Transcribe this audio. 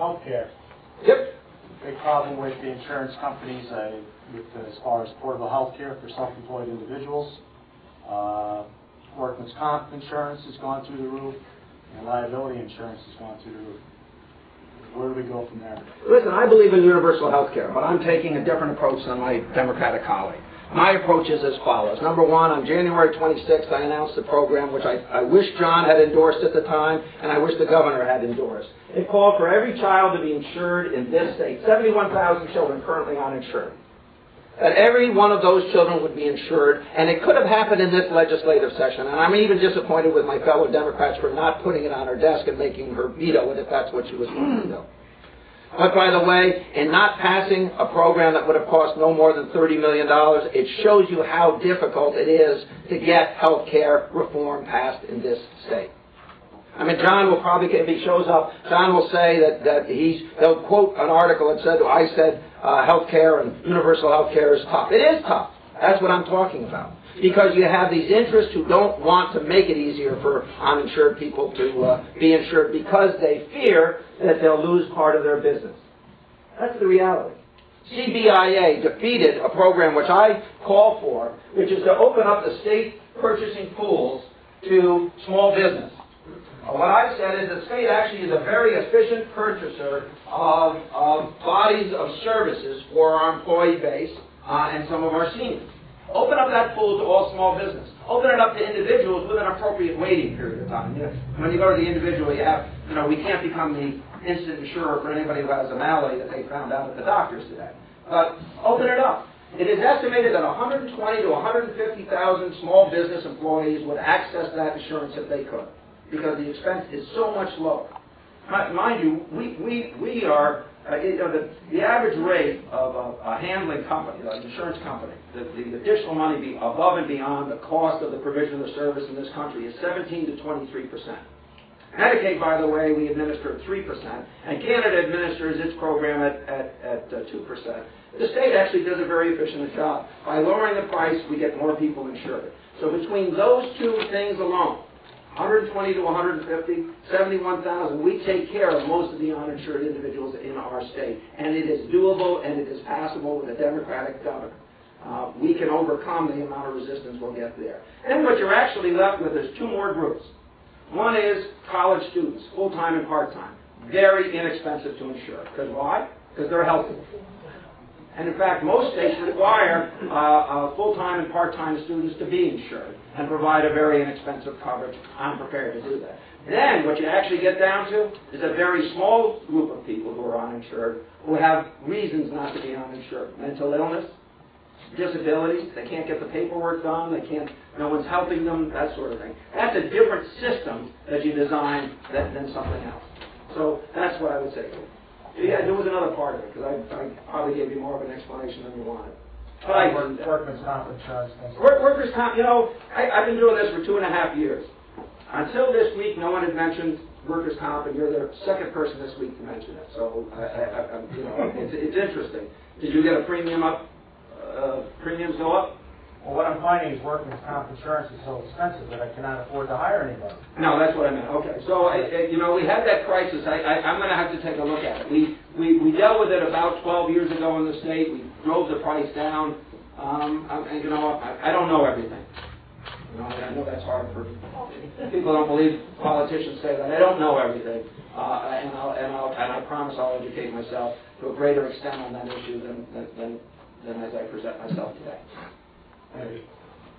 healthcare. Yep. Big problem with the insurance companies as far as portable health care for self-employed individuals. Workman's comp insurance has gone through the roof, and liability insurance has gone through the roof. Where do we go from there? Listen, I believe in universal health care, but I'm taking a different approach than my Democratic colleague. My approach is as follows. Number one, on January 26th, I announced a program which I wish John had endorsed at the time, and I wish the governor had endorsed. It called for every child to be insured in this state, 71,000 children currently uninsured. That every one of those children would be insured, and it could have happened in this legislative session. And I'm even disappointed with my fellow Democrats for not putting it on her desk and making her veto it if that's what she was going to do. But by the way, in not passing a program that would have cost no more than $30 million, it shows you how difficult it is to get health care reform passed in this state. I mean, John will probably, if he shows up, John will say that they'll quote an article that said, I said health care and universal health care is tough. It is tough. That's what I'm talking about. Because you have these interests who don't want to make it easier for uninsured people to be insured because they fear that they'll lose part of their business. That's the reality. CBIA defeated a program which I call for, which is to open up the state purchasing pools to small business. What I've said is the state actually is a very efficient purchaser of bodies of services for our employee base and some of our seniors. Open up that pool to all small business. Open it up to individuals with an appropriate waiting period of time. When you go to the individual, we can't become the instant insurer for anybody who has a Malloy that they found out at the doctor's today. But open it up. It is estimated that 120 to 150,000 small business employees would access that insurance if they could, because the expense is so much lower. Mind you, we are, the average rate of a handling company, an insurance company, the additional money be above and beyond the cost of the provision of the service in this country is 17 to 23%. Medicaid, by the way, we administer at 3%, and Canada administers its program at 2%. The state actually does a very efficient job. By lowering the price, we get more people insured. So between those two things alone, 120 to 150, 71,000, we take care of most of the uninsured individuals in our state. And it is doable and it is passable with a Democratic governor. We can overcome the amount of resistance we'll get there. And what you're actually left with is two more groups. One is college students, full-time and part-time. Very inexpensive to insure. Because why? Because they're healthy. And in fact, most states require full-time and part-time students to be insured and provide a very inexpensive coverage. I'm prepared to do that. Then what you actually get down to is a very small group of people who are uninsured who have reasons not to be uninsured. Mental illness, disabilities, they can't get the paperwork done, no one's helping them, that sort of thing. That's a different system that you design than something else. So that's what I would say. Yeah, there was another part of it, because I probably gave you more of an explanation than you wanted. But Workman's comp insurance. Workers' comp, I've been doing this for 2.5 years. Until this week, no one had mentioned workers' comp, and you're the second person this week to mention it. So, it's interesting. Did you get a premium up? Premiums go up? Well, what I'm finding is workman's comp insurance is so expensive that I cannot afford to hire anybody. No, that's what I meant. Okay, so we had that crisis. I'm going to have to take a look at it. We dealt with it about 12 years ago in the state. We drove the price down. I don't know everything. I know that's hard for people. Don't believe politicians say that. I don't know everything, and I promise I'll educate myself to a greater extent on that issue than as I present myself today.